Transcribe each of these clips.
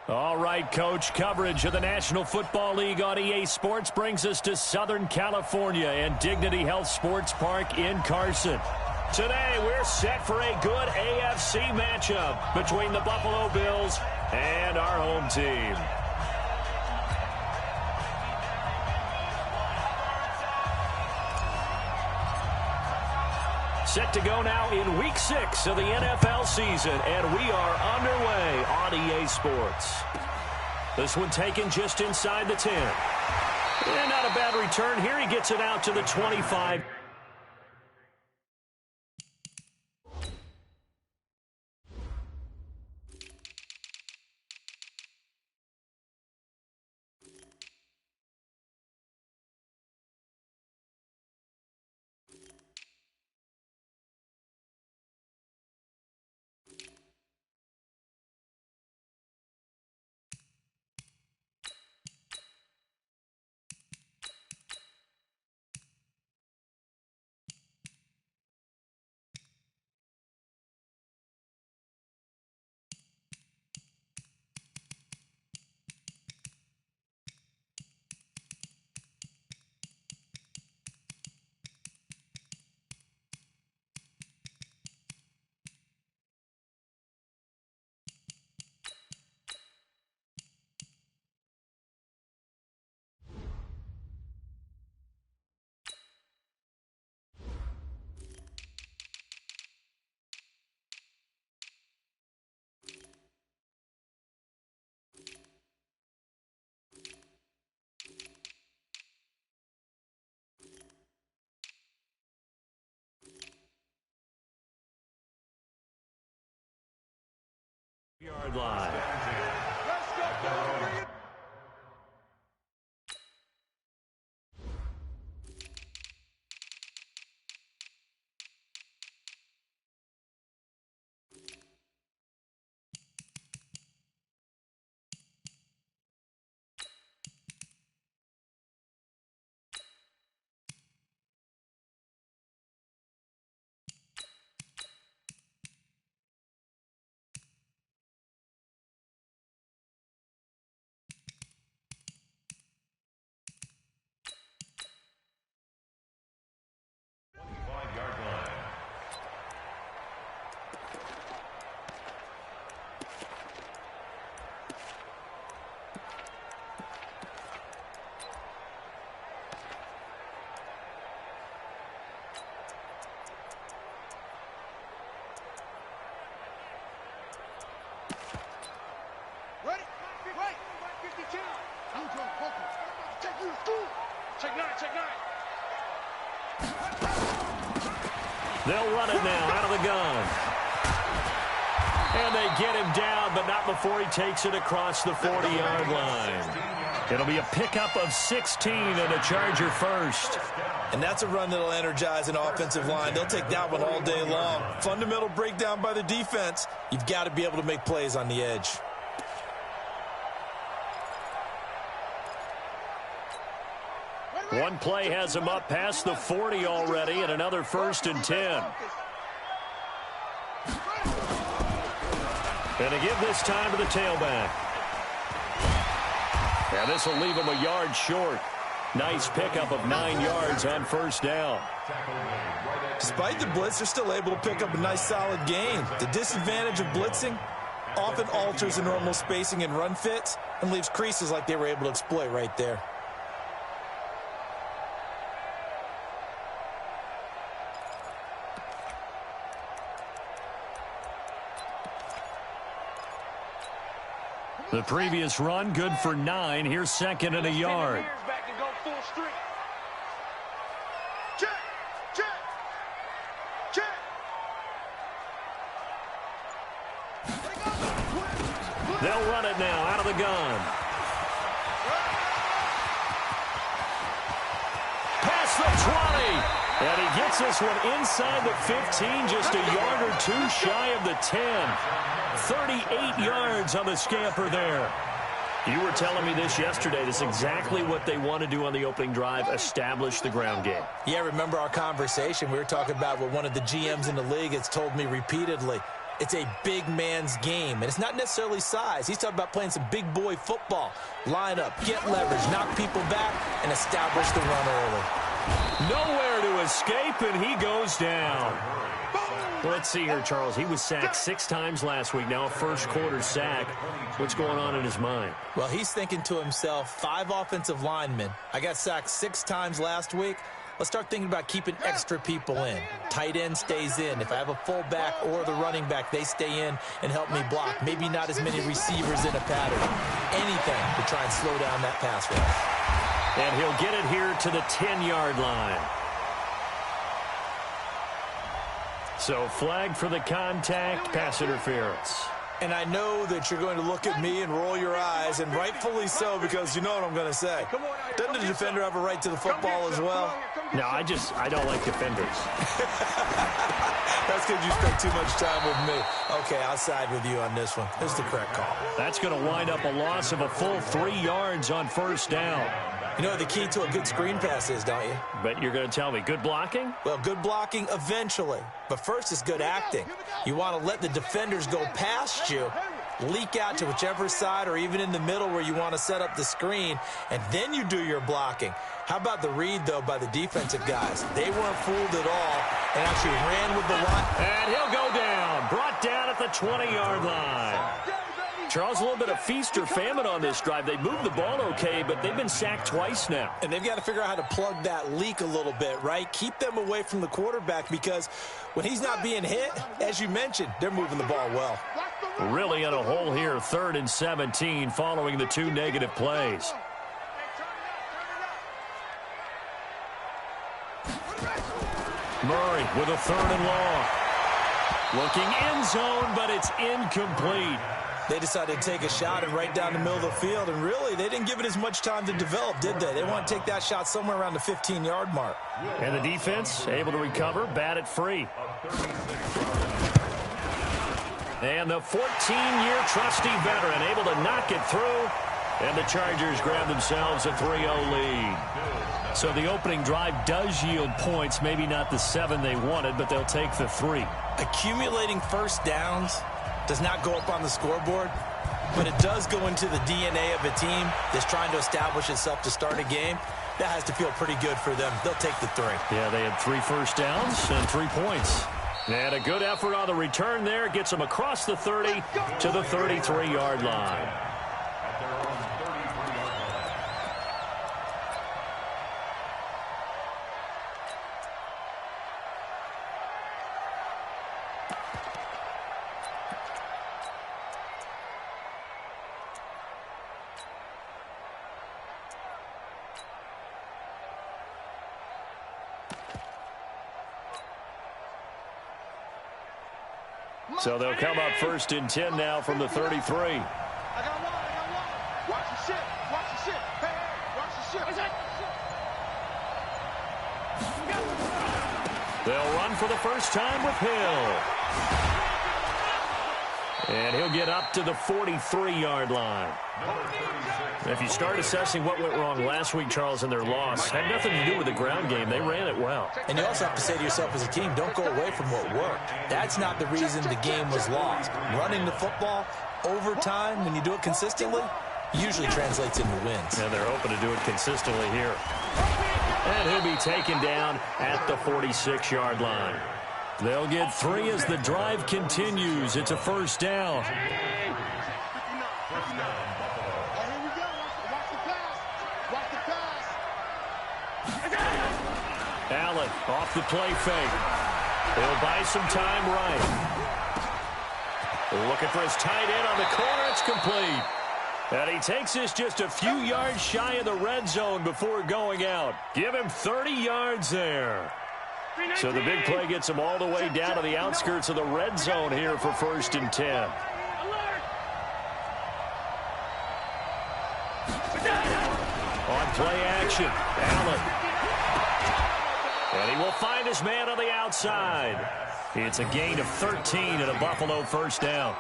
All right, Coach. Coverage of the National Football League on EA Sports brings us to Southern California and Dignity Health Sports Park in Carson. Today, we're set for a good AFC matchup between the Buffalo Bills and our home team. Set to go now in Week 6 of the NFL season, and we are underway on EA Sports. This one taken just inside the 10. And not a bad return here. He gets it out to the 25. Yard line. They'll run it now out of the gun. And they get him down, but not before he takes it across the 40-yard line. It'll be a pickup of 16 and a Charger first. And that's a run that'll energize an offensive line. They'll take that one all day long. Fundamental breakdown by the defense. You've got to be able to make plays on the edge. One play has him up past the 40 already, and another 1st and 10. And to give this time to the tailback. And this will leave him a yard short. Nice pickup of 9 yards on 1st down. Despite the blitz, they're still able to pick up a nice solid gain. The disadvantage of blitzing often alters the normal spacing and run fits and leaves creases like they were able to exploit right there. The previous run, good for 9. Here's 2nd and a yard. They'll run it now out of the gun. Past the 20. And he gets this one inside the 15, just a yard or two shy of the 10. 38 yards on the scamper there. You were telling me this yesterday. This is exactly what they want to do on the opening drive, establish the ground game. Yeah, remember our conversation. We were talking about what one of the GMs in the league has told me repeatedly. It's a big man's game, and it's not necessarily size. He's talking about playing some big boy football. Line up, get leverage, knock people back, and establish the run early. Nowhere to escape, and he goes down. Well, let's see here, Charles. He was sacked 6 times last week. Now a first-quarter sack. What's going on in his mind? Well, he's thinking to himself, 5 offensive linemen. I got sacked 6 times last week. Let's start thinking about keeping extra people in. Tight end stays in. If I have a fullback or the running back, they stay in and help me block. Maybe not as many receivers in a pattern. Anything to try and slow down that pass rush. And he'll get it here to the 10-yard line. So flag for the contact, pass interference. And I know that you're going to look at me and roll your eyes, and rightfully so, because you know what I'm going to say. Doesn't the defender have a right to the football as well? No, I don't like defenders. That's because you spent too much time with me. Okay, I'll side with you on this one. This is the correct call. That's going to wind up a loss of a full 3 yards on first down. You know what the key to a good screen pass is, don't you? But you're going to tell me, good blocking? Well, good blocking eventually. But first is good acting. You want to let the defenders go past you, leak out to whichever side or even in the middle where you want to set up the screen, and then you do your blocking. How about the read, though, by the defensive guys? They weren't fooled at all and actually ran with the line. And he'll go down, brought down at the 20-yard line. Charles, a little bit of feast or famine on this drive. They moved the ball okay, but they've been sacked twice now. And they've got to figure out how to plug that leak a little bit, right? Keep them away from the quarterback, because when he's not being hit, as you mentioned, they're moving the ball well. Really in a hole here, 3rd and 17 following the 2 negative plays. Murray with a 3rd and long. Looking end zone, but it's incomplete. They decided to take a shot and right down the middle of the field, and really, they didn't give it as much time to develop, did they? They want to take that shot somewhere around the 15-yard mark. And the defense able to recover, bat it free. And the 14-year trusty veteran able to knock it through, and the Chargers grab themselves a 3-0 lead. So the opening drive does yield points, maybe not the 7 they wanted, but they'll take the 3. Accumulating first downs does not go up on the scoreboard, but it does go into the DNA of a team that's trying to establish itself to start a game. That has to feel pretty good for them. They'll take the 3. Yeah, they had 3 first downs and 3 points. And a good effort on the return there. Gets them across the 30 to the 33-yard line. So they'll come up 1st and 10 now from the 33. I got one. Watch the shit. Watch the shit. Hey, watch the shit. They'll run for the first time with Hill. And he'll get up to the 43-yard line. If you start assessing what went wrong last week, Charles, in their loss, had nothing to do with the ground game. They ran it well. And you also have to say to yourself as a team, don't go away from what worked. That's not the reason the game was lost. Running the football over time, when you do it consistently, usually translates into wins. And they're hoping to do it consistently here. And he'll be taken down at the 46-yard line. They'll get 3 as the drive continues. It's a first down. Allen off the play fake. He'll buy some time right. Looking for his tight end on the corner. It's complete. And he takes this just a few yards shy of the red zone before going out. Give him 30 yards there. So the big play gets him all the way down to the outskirts of the red zone here for 1st and 10. On play action, Allen. And he will find his man on the outside. It's a gain of 13 and a Buffalo first down.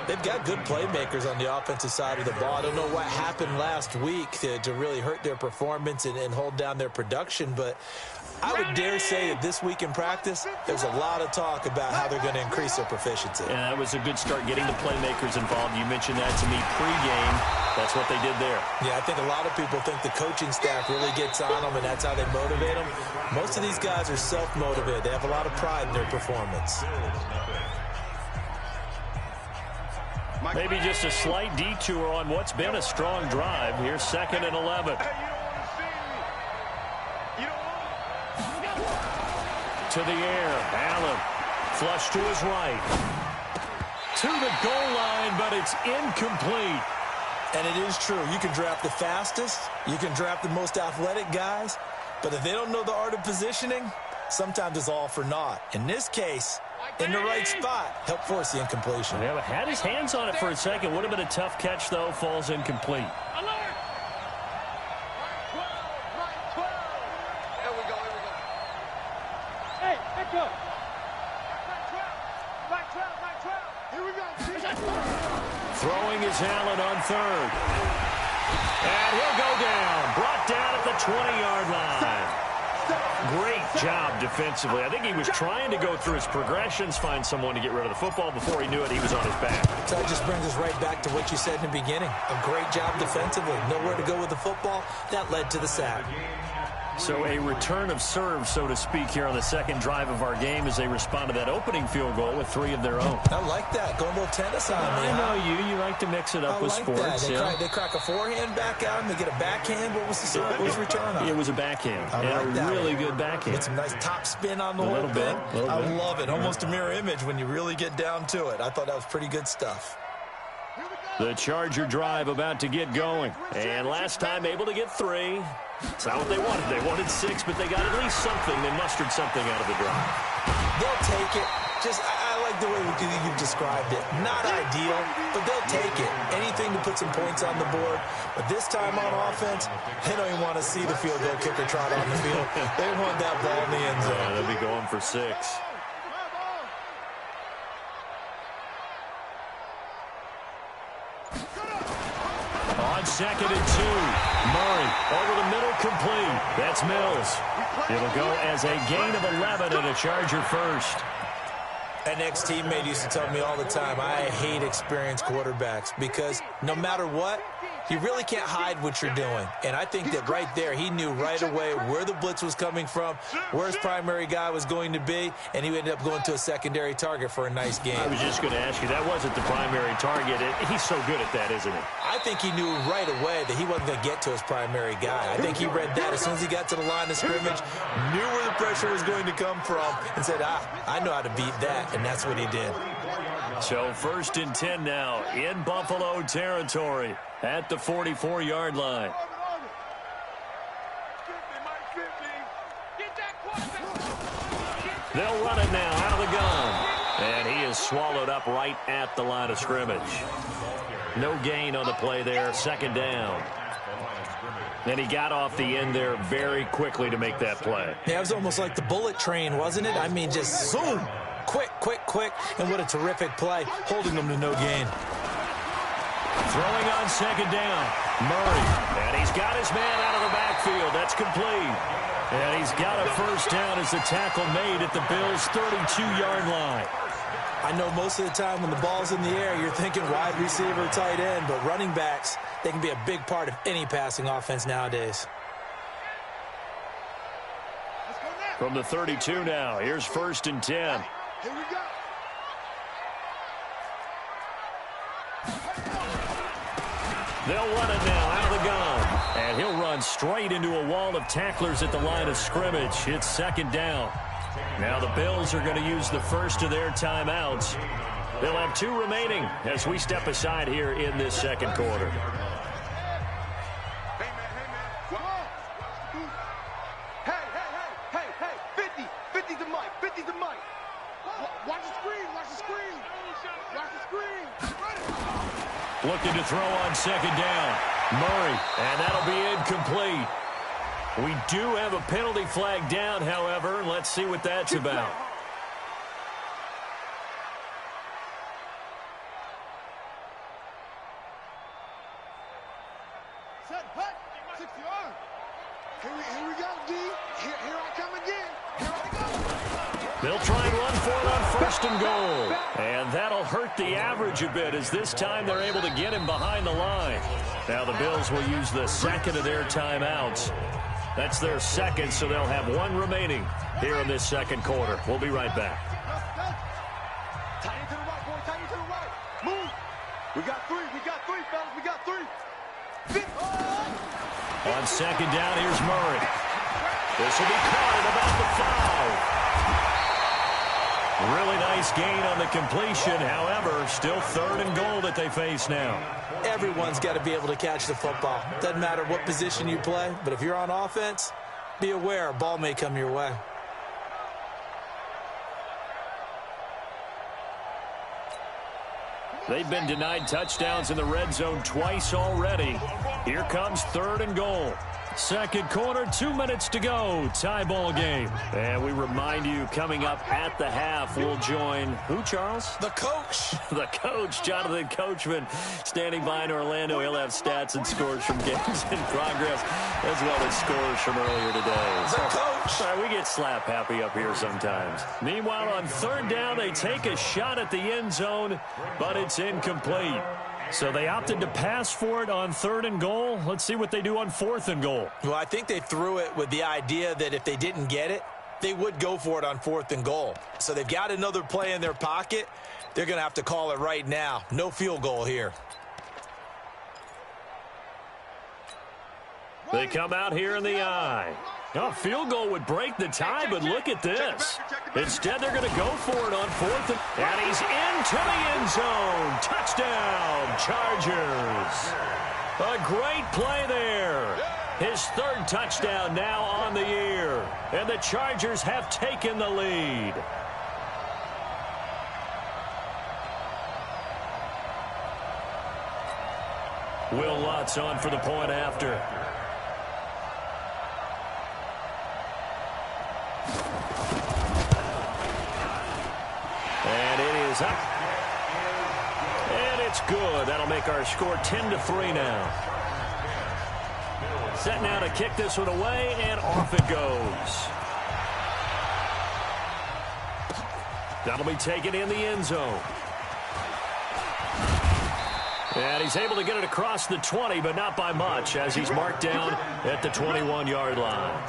They've got good playmakers on the offensive side of the ball. I don't know what happened last week to really hurt their performance and hold down their production, but I would dare say that this week in practice, there's a lot of talk about how they're going to increase their proficiency. And that was a good start getting the playmakers involved. You mentioned that to me pregame. That's what they did there. Yeah, I think a lot of people think the coaching staff really gets on them, and that's how they motivate them. Most of these guys are self-motivated. They have a lot of pride in their performance. Maybe just a slight detour on what's been a strong drive. Here's 2nd and 11. To the air, Allen. Flush to his right. To the goal line, but it's incomplete. And it is true. You can draft the fastest. You can draft the most athletic guys. But if they don't know the art of positioning, sometimes it's all for naught. In this case, in the right spot, help force the incompletion. Yeah, had his hands on it for a second. Would have been a tough catch, though. Falls incomplete. Throwing is Allen on 3rd. And he'll go down. Brought down at the 20-yard line. Great job defensively. I think he was trying to go through his progressions, find someone to get rid of the football. Before he knew it, he was on his back. So that just brings us right back to what you said in the beginning. A great job defensively. Nowhere to go with the football. That led to the sack. So a return of serve, so to speak, here on the second drive of our game as they respond to that opening field goal with 3 of their own. I like that. Going a little tennis on me. I know you. You like to mix it up with sports. They crack a forehand back out and they get a backhand. What was the return on? It was a backhand. And a really good backhand. Get some nice top spin on the whole thing. I love it. Almost a mirror image when you really get down to it. I thought that was pretty good stuff. The Charger drive about to get going. And last time able to get 3. It's not what they wanted. They wanted 6, but they got at least something. They mustered something out of the drive. They'll take it. I like the way you've described it. Not ideal, but they'll take it. Anything to put some points on the board. But this time on offense, they don't even want to see the field goal kicker trot on the field. They want that ball in the end zone. Yeah, they'll be going for 6. On 2nd and 2, Murray over the middle, complete. That's Mills. It'll go as a gain of 11 and a Charger first. An ex-teammate used to tell me all the time, I hate experienced quarterbacks because no matter what, you really can't hide what you're doing. And I think that right there, he knew right away where the blitz was coming from, where his primary guy was going to be, and he ended up going to a secondary target for a nice game. I was just going to ask you, that wasn't the primary target. He's so good at that, isn't he? I think he knew right away that he wasn't going to get to his primary guy. I think he read that as soon as he got to the line of scrimmage, knew where the pressure was going to come from, and said, I know how to beat that, and that's what he did. So 1st and 10 now in Buffalo territory at the 44-yard line. They'll run it now out of the gun. And he is swallowed up right at the line of scrimmage. No gain on the play there, 2nd down. And he got off the end there very quickly to make that play. Yeah, it was almost like the bullet train, wasn't it? I mean, just zoom. Quick, and what a terrific play, holding them to no gain. Throwing on 2nd down, Murray. And he's got his man out of the backfield. That's complete. And he's got a 1st down as the tackle made at the Bills' 32-yard line. I know most of the time when the ball's in the air, you're thinking wide receiver, tight end, but running backs, they can be a big part of any passing offense nowadays. From the 32 now, here's 1st and 10. Here we go. They'll run it now out of the gun. And he'll run straight into a wall of tacklers at the line of scrimmage. It's 2nd down. Now the Bills are going to use the first of their timeouts. They'll have 2 remaining as we step aside here in this 2nd quarter. Hey, man. 50's the mic. 50's the mic. Watch the screen. Watch the screen. Watch the screen. Looking to throw on 2nd down. Murray, and that'll be incomplete. We do have a penalty flag down, however. Let's see what that's about. Set, hut, 6 yards. Here we go, D. Here I come again. Here I go. They'll try and run for it on 1st and goal. And that'll hurt the average a bit, as this time they're able to get him behind the line. Now the Bills will use the second of their timeouts. That's their second, so they'll have one remaining here in this second quarter. We'll be right back. Tight end to the right, boy. Tight end to the right. Move. We got three, fellas. We got three. On 2nd down, here's Murray. This will be caught at about the foul. Really nice gain on the completion. However, still 3rd and goal that they face now. Everyone's got to be able to catch the football. Doesn't matter what position you play, but if you're on offense, be aware a ball may come your way. They've been denied touchdowns in the red zone twice already. Here comes 3rd and goal. Second quarter, 2 minutes to go. Tie ball game. And we remind you, coming up at the half, we'll join who, Charles? The coach. The coach, Jonathan Coachman, standing by in Orlando. He'll have stats and scores from games in progress, as well as scores from earlier today. The coach. Sorry, we get slap happy up here sometimes. Meanwhile, on 3rd down, they take a shot at the end zone, but it's incomplete. So they opted to pass for it on 3rd and goal. Let's see what they do on 4th and goal. Well, I think they threw it with the idea that if they didn't get it, they would go for it on 4th and goal. So they've got another play in their pocket. They're going to have to call it right now. No field goal here. They come out here in the eye. A field goal would break the tie, but look at this. Instead, they're going to go for it on 4th. And he's into the end zone. Touchdown, Chargers. A great play there. His 3rd touchdown now on the year. And the Chargers have taken the lead. Will Lutz on for the point after. And it is up. And it's good. That'll make our score 10-3 now. Set now to kick this one away, and off it goes. That'll be taken in the end zone. And he's able to get it across the 20, but not by much, as he's marked down at the 21-yard line.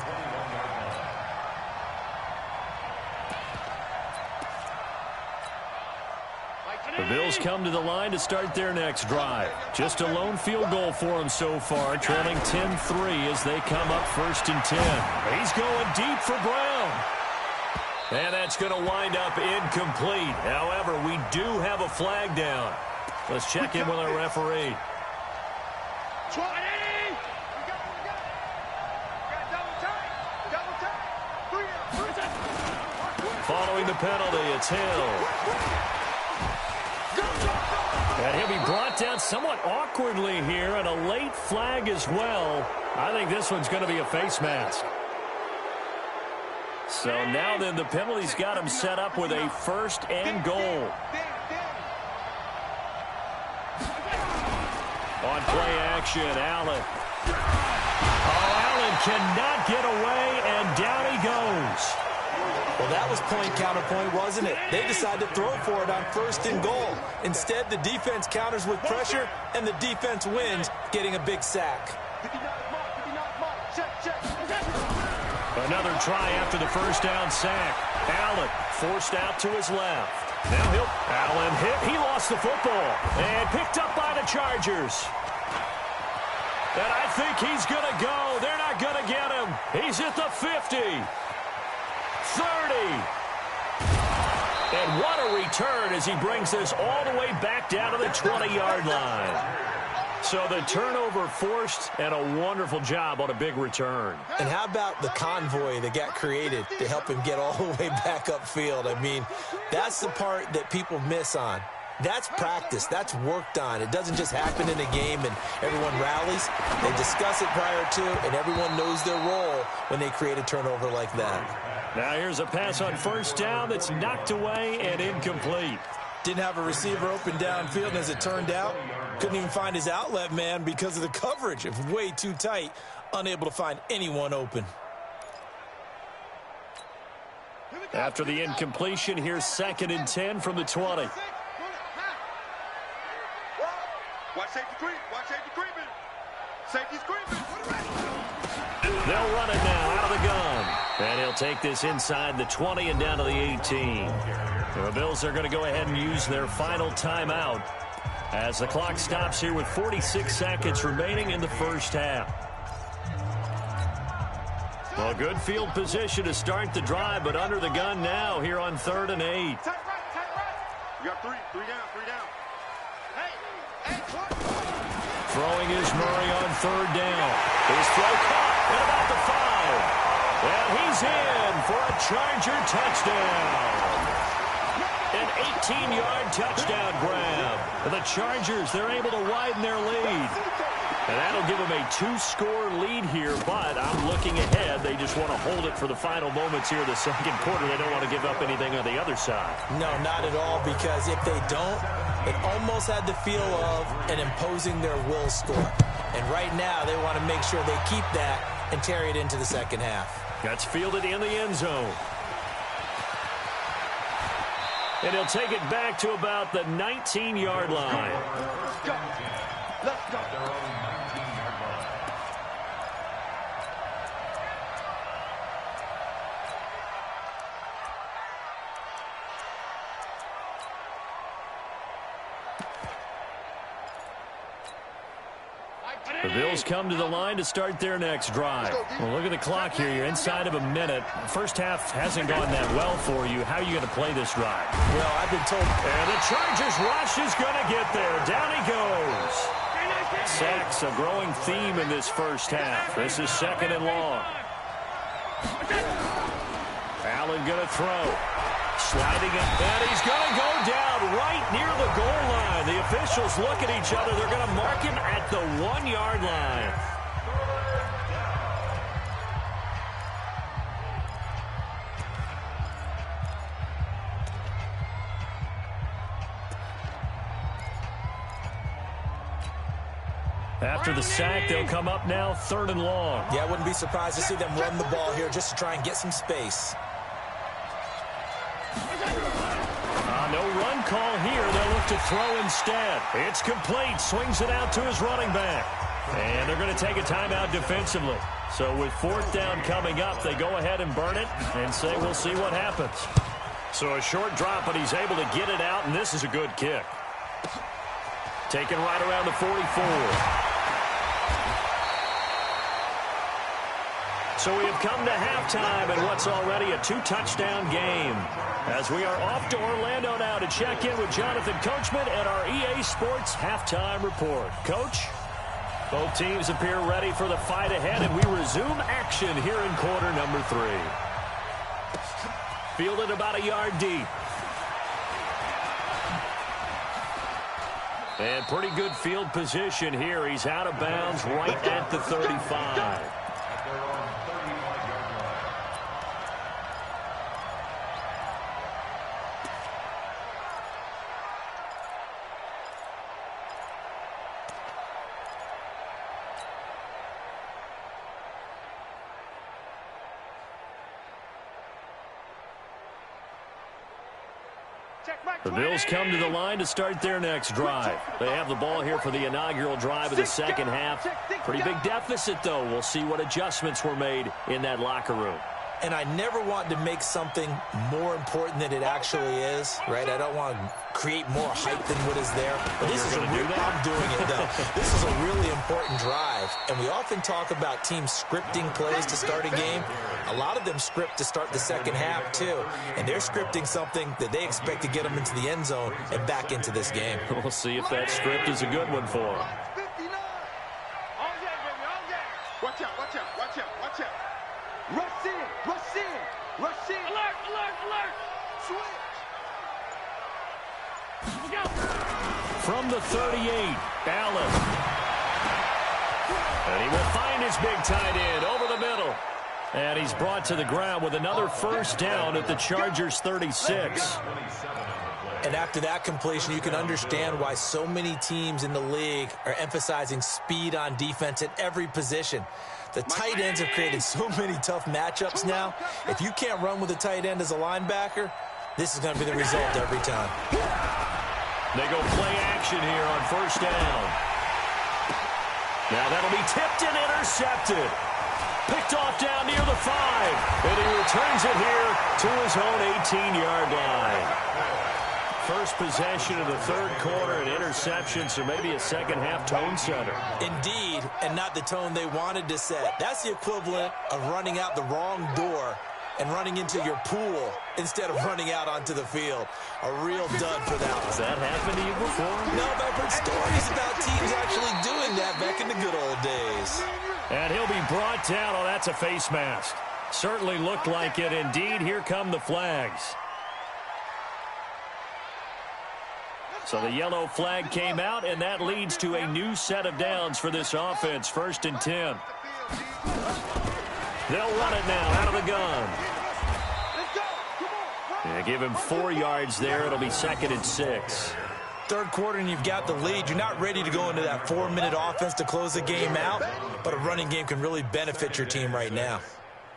The Bills come to the line to start their next drive. Just a lone field goal for them so far, trailing 10-3 as they come up 1st and 10. He's going deep for Brown. And that's going to wind up incomplete. However, we do have a flag down. Let's check in with our referee. 20! We got double time. Following the penalty, it's Hill. And he'll be brought down somewhat awkwardly here, and a late flag as well. I think this one's going to be a face mask. So now then, the penalty's got him set up with a 1st and goal. On play action, Allen. Oh, Allen cannot get away, and down he goes. Well, that was point counterpoint, wasn't it? They decided to throw for it on 1st and goal. Instead, the defense counters with pressure, and the defense wins, getting a big sack. Another try after the 1st down sack. Allen forced out to his left. Now Allen hit. He lost the football and picked up by the Chargers. And I think he's going to go. They're not going to get him. He's at the 50. 30. And what a return as he brings this all the way back down to the 20-yard line. So the turnover forced, and a wonderful job on a big return. And how about the convoy that got created to help him get all the way back upfield? I mean, that's the part that people miss on. That's practice. That's worked on. It doesn't just happen in a game and everyone rallies. They discuss it prior to, and everyone knows their role when they create a turnover like that. Now here's a pass on 1st down that's knocked away and incomplete. Didn't have a receiver open downfield, and as it turned out, couldn't even find his outlet man because of the coverage. It was way too tight unable to find anyone open. After the incompletion, here's 2nd and 10 from the 20. Watch safety creep. Watch safety creeping. Safety's creeping. They'll run it now out of the gun. And he'll take this inside the 20 and down to the 18. The Bills are going to go ahead and use their final timeout as the clock stops here with 46 seconds remaining in the first half. Well, good field position to start the drive, but under the gun now here on 3rd and 8. Tight right, tight right. You got three down, three down. Hey, Throwing is Murray on 3rd down. His throw caught at about the 5. And he's in for a Charger touchdown. An 18-yard touchdown grab. The Chargers, they're able to widen their lead. And that'll give them a 2-score lead here, but I'm looking ahead. They just want to hold it for the final moments here of the second quarter. They don't want to give up anything on the other side. No, not at all, because if they don't, it almost had the feel of an imposing their will score. And right now, they want to make sure they keep that and carry it into the second half. That's fielded in the end zone. And he'll take it back to about the 19-yard line. let's go. Let's go. The Bills come to the line to start their next drive. Well, look at the clock here. You're inside of a minute. First half hasn't gone that well for you. How are you going to play this drive? Well, I've been told. And the Chargers rush is going to get there. Down he goes. Sacks, a growing theme in this first half. This is 2nd and long. Allen going to throw. Sliding it, and he's going to go down right near the goal line. The officials look at each other. They're going to mark him at the 1-yard line. After the sack, they'll come up now 3rd and long. Yeah, I wouldn't be surprised to see them run the ball here just to try and get some space. No run call here. They'll look to throw instead. It's complete. Swings it out to his running back. And they're going to take a timeout defensively. So with 4th down coming up, they go ahead and burn it and say we'll see what happens. So a short drop, but he's able to get it out, and this is a good kick. Taken right around the 44. So we have come to halftime in what's already a 2-touchdown game. As we are off to Orlando now to check in with Jonathan Coachman at our EA Sports Halftime Report. Coach, both teams appear ready for the fight ahead, and we resume action here in quarter number 3. Fielded about a yard deep. And pretty good field position here. He's out of bounds right at the 35. The Bills come to the line to start their next drive. They have the ball here for the inaugural drive of the second half. Pretty big deficit, though. We'll see what adjustments were made in that locker room. And I never want to make something more important than it actually is, right? I don't want to create more hype than what is there. But this is a real, I'm doing it, though. This is a really important drive. And we often talk about teams scripting plays to start a game. A lot of them script to start the second half, too. And they're scripting something that they expect to get them into the end zone and back into this game. We'll see if that script is a good one for them. 59. All day, baby, all day. Watch out, watch out, watch out, watch out. Rush in, rush in, rush in. Alert, alert, alert. Switch. Go. From the 38, Allen. And he will find his big tight end over the middle. And he's brought to the ground with another first down at the Chargers' 36. And after that completion, you can understand why so many teams in the league are emphasizing speed on defense at every position. The tight ends have created so many tough matchups now. If you can't run with a tight end as a linebacker, this is going to be the result every time. They go play action here on first down. Now that'll be tipped and intercepted. Picked off down near the 5. And he returns it here to his own 18-yard line. First possession of the third quarter, an interception, so maybe a second-half tone setter. Indeed, and not the tone they wanted to set. That's the equivalent of running out the wrong door and running into your pool instead of running out onto the field. A real dud for that one. Has that happened to you before? No, but I've heard stories about teams actually doing that back in the good old days. And he'll be brought down. Oh, that's a face mask. Certainly looked like it. Indeed, here come the flags. So the yellow flag came out, and that leads to a new set of downs for this offense. 1st and 10. They'll run it now out of the gun. Yeah, give him 4 yards there. It'll be 2nd and 6. Third quarter and you've got the lead. You're not ready to go into that 4-minute offense to close the game out, but a running game can really benefit your team right now.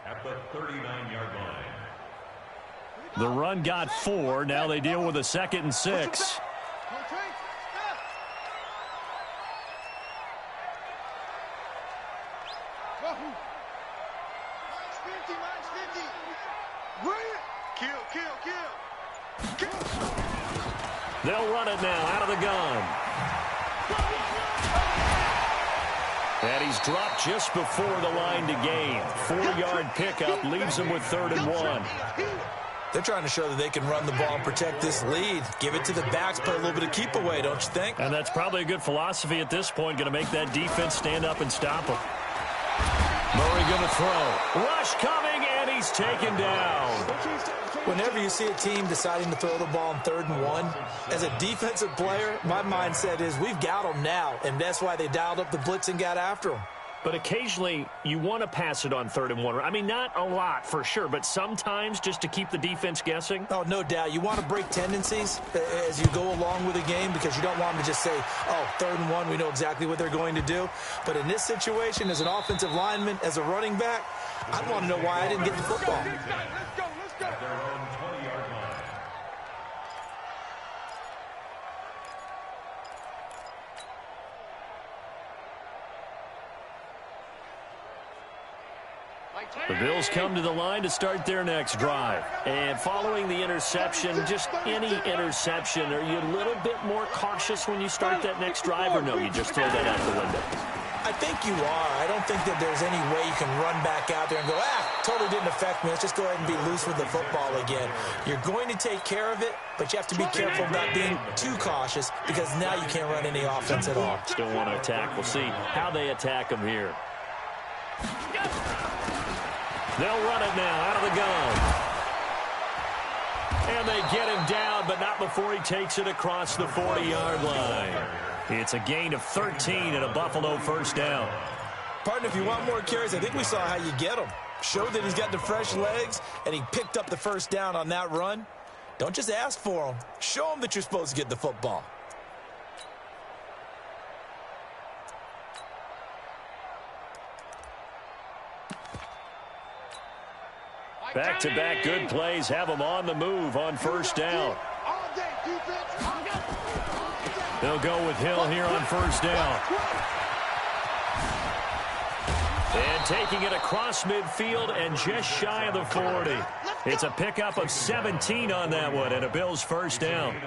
At the 39-yard line. The run got 4. Now they deal with a 2nd and 6. They'll run it now out of the gun. And he's dropped just before the line to gain. 4-yard pickup leaves him with 3rd and 1. They're trying to show that they can run the ball and protect this lead. Give it to the backs, play a little bit of keep away, don't you think? And that's probably a good philosophy at this point. Going to make that defense stand up and stop him. Murray going to throw. Rush coming, and he's taken down. Whenever you see a team deciding to throw the ball on 3rd and 1, as a defensive player, my mindset is we've got them now, and that's why they dialed up the blitz and got after them. But occasionally, you want to pass it on 3rd and 1. I mean, not a lot for sure, but sometimes just to keep the defense guessing. Oh, no doubt. You want to break tendencies as you go along with a game because you don't want them to just say, oh, 3rd and 1, we know exactly what they're going to do. But in this situation, as an offensive lineman, as a running back, I'd want to know why I didn't get the football. At their own 20-yard line. The Bills come to the line to start their next drive. And following the interception, just any interception, are you a little bit more cautious when you start that next drive, or no, you just throw that out the window? I think you are. I don't think that there's any way you can run back out there and go, totally didn't affect me. Let's just go ahead and be loose with the football again. You're going to take care of it, but you have to be careful about being too cautious because now you can't run any offense at all. Still want to attack. We'll see how they attack them here. They'll run it now out of the gun. And they get him down, but not before he takes it across the 40-yard line. It's a gain of 13 and a Buffalo first down. Partner, if you want more carries, I think we saw how you get them. Showed that he's got the fresh legs, and he picked up the first down on that run. Don't just ask for them. Show them that you're supposed to get the football. Back-to-back good plays have them on the move on first down. They'll go with Hill here on first down. And taking it across midfield and just shy of the 40. It's a pickup of 17 on that one and a Bills first down.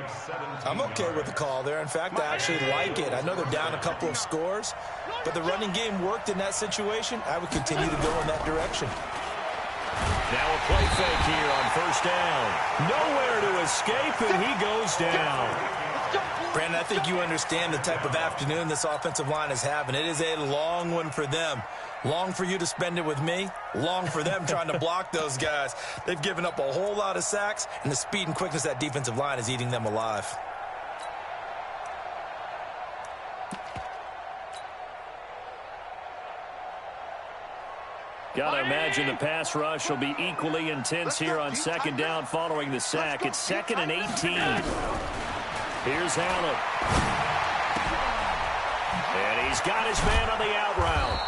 I'm okay with the call there. In fact, I actually like it. I know they're down a couple of scores, but the running game worked in that situation. I would continue to go in that direction. Now a play fake here on first down. Nowhere to escape, and he goes down. Brandon, I think you understand the type of afternoon this offensive line is having. It is a long one for them. Long for you to spend it with me. Long for them trying to block those guys. They've given up a whole lot of sacks, and the speed and quickness of that defensive line is eating them alive. Got to imagine the pass rush will be equally intense here on second down following the sack. It's 2nd and 18. Here's Allen. And he's got his man on the out route.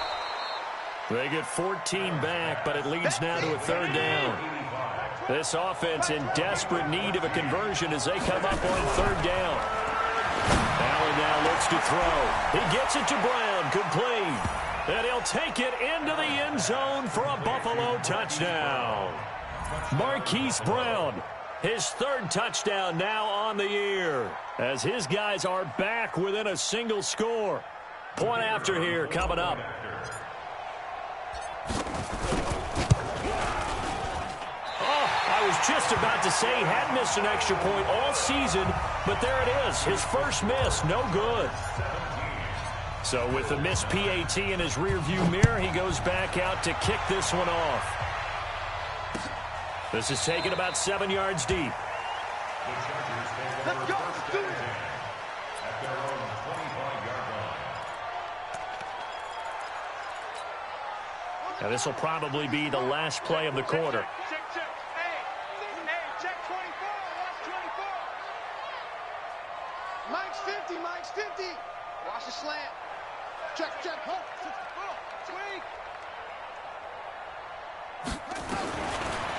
They get 14 back, but it leads now to a third down. This offense in desperate need of a conversion as they come up on third down. Allen now looks to throw. He gets it to Brown, complete. And he'll take it into the end zone for a Buffalo touchdown. Marquise Brown, his third touchdown now on the year, as his guys are back within a single score. Point after here coming up. I was just about to say he hadn't missed an extra point all season, but there it is. His first miss, no good. So with the missed PAT in his rearview mirror, he goes back out to kick this one off. This is taken about 7 yards deep. Let's go. Let's do it. At their own 25-yard line. Now this will probably be the last play of the quarter. Check. Hey, check 24. Watch 24. Mike's 50. Mike's 50. Watch the slant. Check. Swing.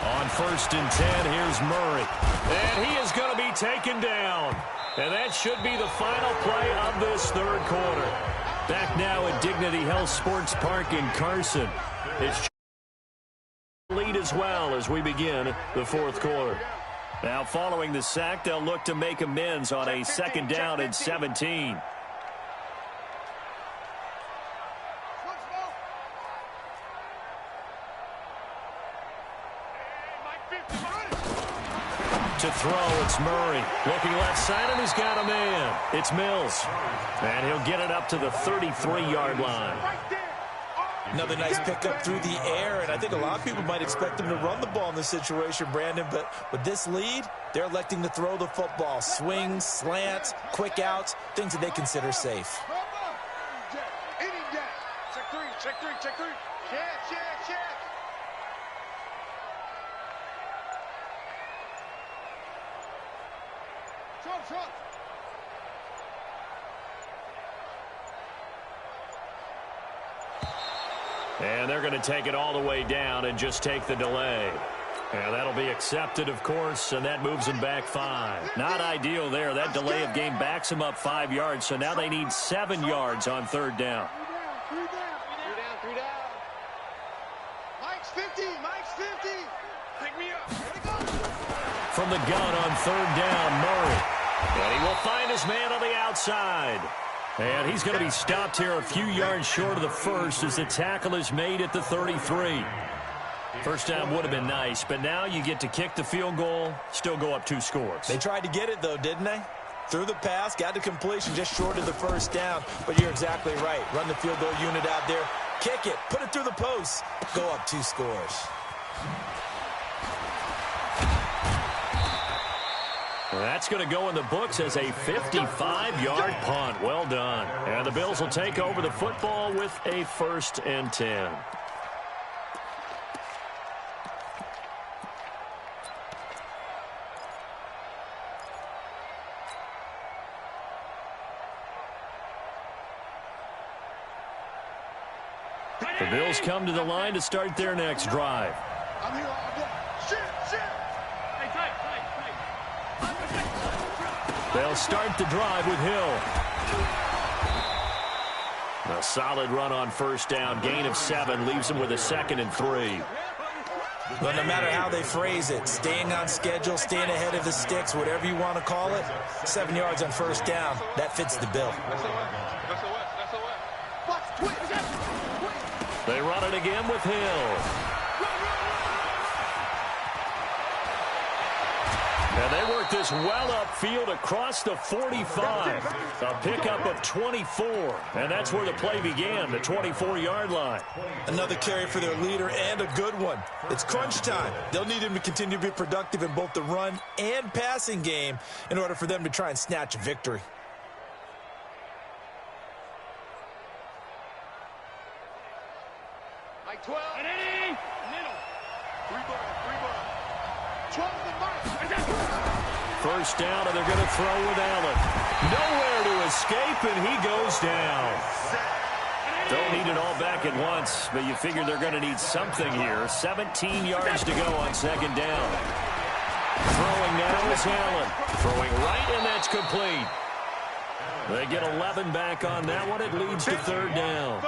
On 1st and 10, here's Murray. And he is going to be taken down. And that should be the final play of this third quarter. Back now at Dignity Health Sports Park in Carson. It's lead as well as we begin the fourth quarter. Now following the sack, they'll look to make amends on a 2nd down and 17. To throw, it's Murray. Looking left side, and he's got a man. It's Mills. And he'll get it up to the 33-yard line. Another nice pickup through the air, and I think a lot of people might expect them to run the ball in this situation, Brandon, but with this lead, they're electing to throw the football. Swings, slants, quick outs, things that they consider safe. Check three. Check. Short. And they're going to take it all the way down and just take the delay. And that'll be accepted, of course, and that moves them back 5. Not ideal there. That delay of game backs them up 5 yards, so now they need 7 yards on 3rd down. 3 down. Mike's 50. Pick me up. From the gun on 3rd down, Murray. And he will find his man on the outside. And he's going to be stopped here a few yards short of the first as the tackle is made at the 33. First down would have been nice, but now you get to kick the field goal, still go up 2 scores. They tried to get it, though, didn't they? Threw the pass, got the completion just short of the first down, but you're exactly right. Run the field goal unit out there, kick it, put it through the post, go up 2 scores. That's going to go in the books as a 55-yard punt. Well done. And the Bills will take over the football with a 1st and 10. The Bills come to the line to start their next drive. I'm here all day. Shit. Hey, tight. They'll start the drive with Hill. A solid run on 1st down. Gain of 7 leaves them with a 2nd and 3. Well, no matter how they phrase it, staying on schedule, staying ahead of the sticks, whatever you want to call it, 7 yards on 1st down, that fits the bill. They run it again with Hill. And they work this well upfield across the 45. A pickup of 24. And that's where the play began, the 24-yard line. Another carry for their leader and a good one. It's crunch time. They'll need him to continue to be productive in both the run and passing game in order for them to try and snatch a victory. Like 12. Middle. 3 ball. 12 the mark. 1st down, and they're going to throw with Allen. Nowhere to escape, and he goes down. Don't need it all back at once, but you figure they're going to need something here. 17 yards to go on second down. Throwing now is Allen. Throwing right, and that's complete. They get 11 back on that one. It leads to third down.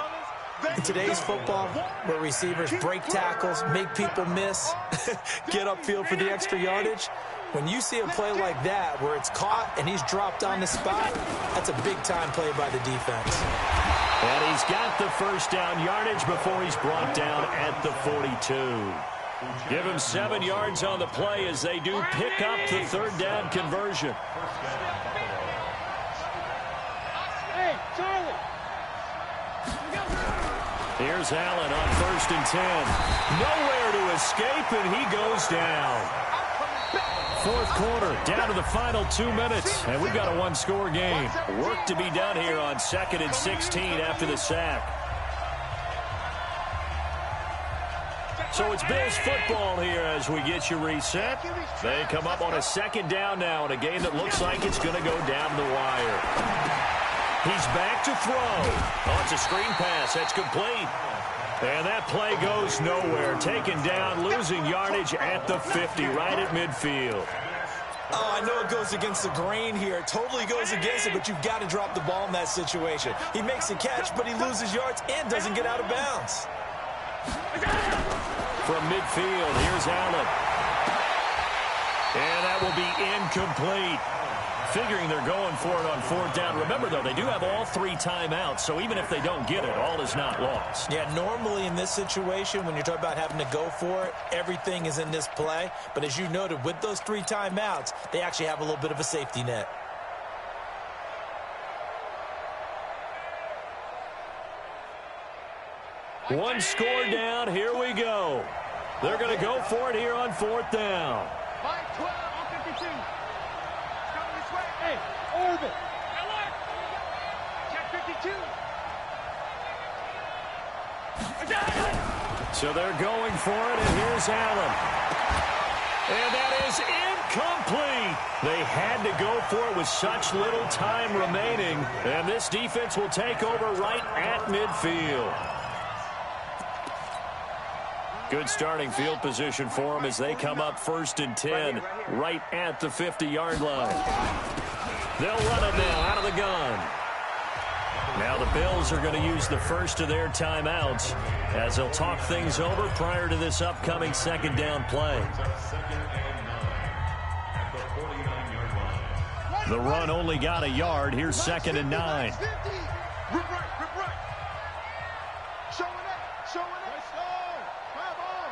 In today's football, where receivers break tackles, make people miss, get upfield for the extra yardage, when you see a play like that where it's caught and he's dropped on the spot, that's a big-time play by the defense. And he's got the first down yardage before he's brought down at the 42. Give him 7 yards on the play as they do pick up the third down conversion. Hey, Charlie. Here's Allen on 1st and 10. Nowhere to escape, and he goes down. Fourth quarter, down to the final 2 minutes, and we've got a one-score game. Work to be done here on 2nd and 16 after the sack. So it's Bills football here as we get you reset. They come up on a second down now in a game that looks like it's going to go down the wire. He's back to throw. Oh, it's a screen pass. That's complete. And that play goes nowhere. Taken down, losing yardage at the 50, right at midfield. Oh, I know it goes against the grain here. It totally goes against it, but you've got to drop the ball in that situation. He makes a catch, but he loses yards and doesn't get out of bounds. From midfield, here's Allen. And that will be incomplete. Figuring they're going for it on fourth down. Remember, though, they do have all 3 timeouts, so even if they don't get it, all is not lost. Yeah, normally in this situation, when you're talking about having to go for it, everything is in this play. But as you noted, with those 3 timeouts, they actually have a little bit of a safety net. One score down. Here we go. They're going to go for it here on fourth down. 5-12 on 52. Coming this way. Hey, orbit. Alert. Check 52. So they're going for it, and here's Allen. And that is incomplete. They had to go for it with such little time remaining. And this defense will take over right at midfield. Good starting field position for them as they come up 1st and 10 right at the 50-yard line. They'll run it now out of the gun. Now the Bills are going to use the first of their timeouts as they'll talk things over prior to this upcoming second down play. The run only got a yard. Here's 2nd and 9. Rip right. Showing it. Come on.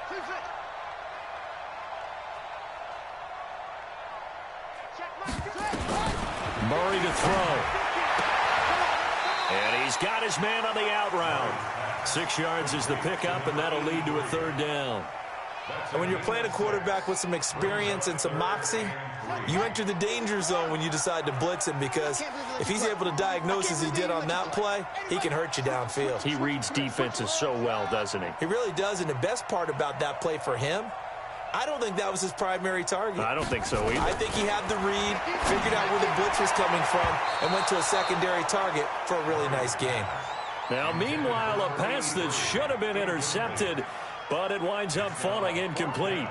2-6. Murray to throw. And he's got his man on the out route. 6 yards is the pickup, and that'll lead to a third down. And when you're playing a quarterback with some experience and some moxie, you enter the danger zone when you decide to blitz him, because if he's able to diagnose as he did on that play, he can hurt you downfield. He reads defenses so well, doesn't he? He really does, and the best part about that play for him, I don't think that was his primary target. I don't think so either. I think he had the read, figured out where the blitz was coming from, and went to a secondary target for a really nice game. Now, meanwhile, a pass that should have been intercepted, but it winds up falling incomplete.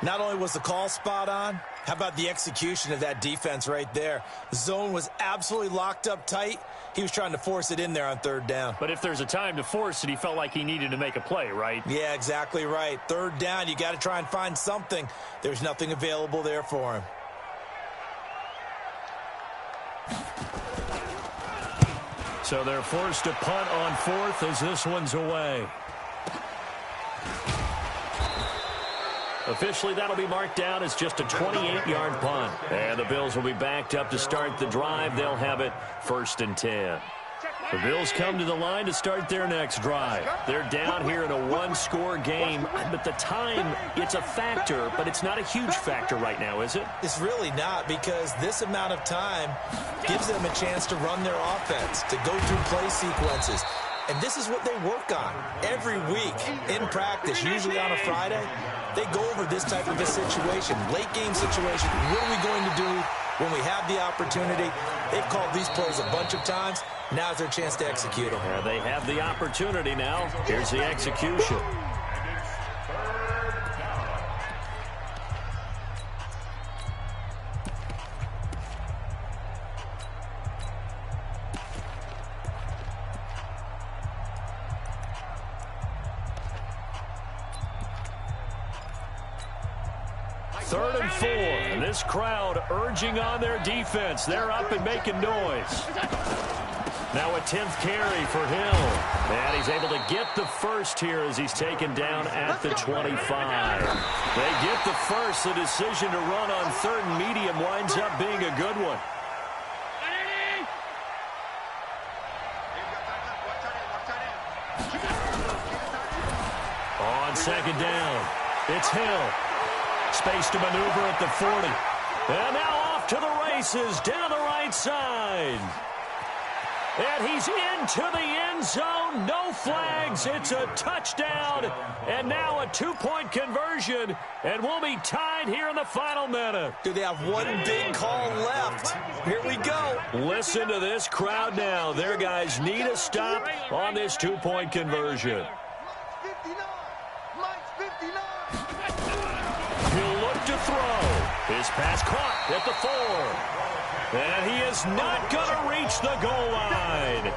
Not only was the call spot on, how about the execution of that defense right there? The zone was absolutely locked up tight. He was trying to force it in there on third down. But if there's a time to force it, he felt like he needed to make a play, right? Yeah, exactly right. Third down, you got to try and find something. There's nothing available there for him. So they're forced to punt on fourth as this one's away. Officially, that'll be marked down as just a 28-yard punt. And the Bills will be backed up to start the drive. They'll have it 1st and 10. The Bills come to the line to start their next drive. They're down here in a one-score game. But the time, it's a factor, but it's not a huge factor right now, is it? It's really not, because this amount of time gives them a chance to run their offense, to go through play sequences. And this is what they work on every week in practice, usually on a Friday. They go over this type of a situation, late game situation. What are we going to do When we have the opportunity, they've called these plays a bunch of times. Now's their chance to execute them. Yeah, they have the opportunity now. Here's the execution. Third and 4, and this crowd urging on their defense. They're up and making noise. Now a 10th carry for Hill. And he's able to get the first here as he's taken down at the 25. They get the first. The decision to run on third and medium winds up being a good one. On second down, it's Hill. Space to maneuver at the 40. And now off to the races down the right side. And he's into the end zone. No flags. It's a touchdown. And now a two-point conversion. And we'll be tied here in the final minute. Do they have one big call left? Here we go. Listen to this crowd now. Their guys need a stop on this two-point conversion. He'll look to throw. His pass caught at the 4. And he is not going to reach the goal line.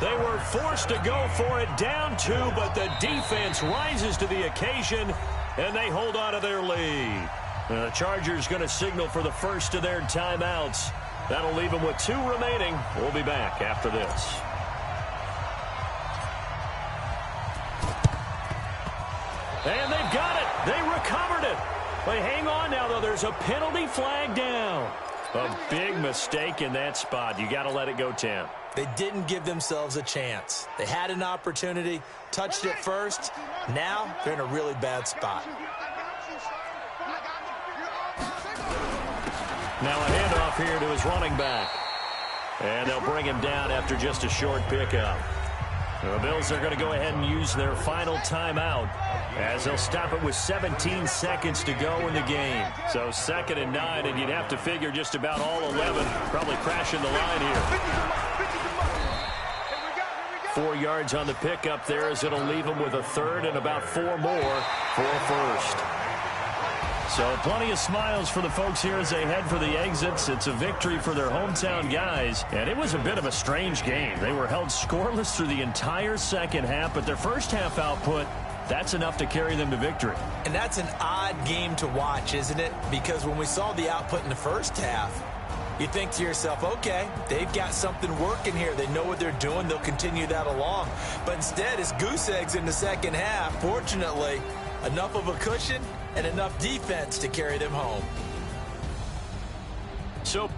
They were forced to go for it down 2, but the defense rises to the occasion, and they hold on to their lead. The Chargers going to signal for the first of their timeouts. That'll leave them with 2 remaining. We'll be back after this. And they've got it. They recovered it. They hang on now, though. There's a penalty flag down. A big mistake in that spot. You got to let it go 10. They didn't give themselves a chance. They had an opportunity, touched it first. Now they're in a really bad spot. Now a handoff here to his running back. And they'll bring him down after just a short pickup. The Bills are going to go ahead and use their final timeout as they'll stop it with 17 seconds to go in the game. So 2nd and 9, and you'd have to figure just about all 11 probably crashing the line here. 4 yards on the pickup there as it'll leave them with a 3rd and about 4 more for a first. So plenty of smiles for the folks here as they head for the exits. It's a victory for their hometown guys. And it was a bit of a strange game. They were held scoreless through the entire second half, but their first half output, that's enough to carry them to victory. And that's an odd game to watch, isn't it? Because when we saw the output in the first half, you think to yourself, okay, they've got something working here. They know what they're doing. They'll continue that along. But instead, it's goose eggs in the second half. Fortunately, enough of a cushion and enough defense to carry them home. So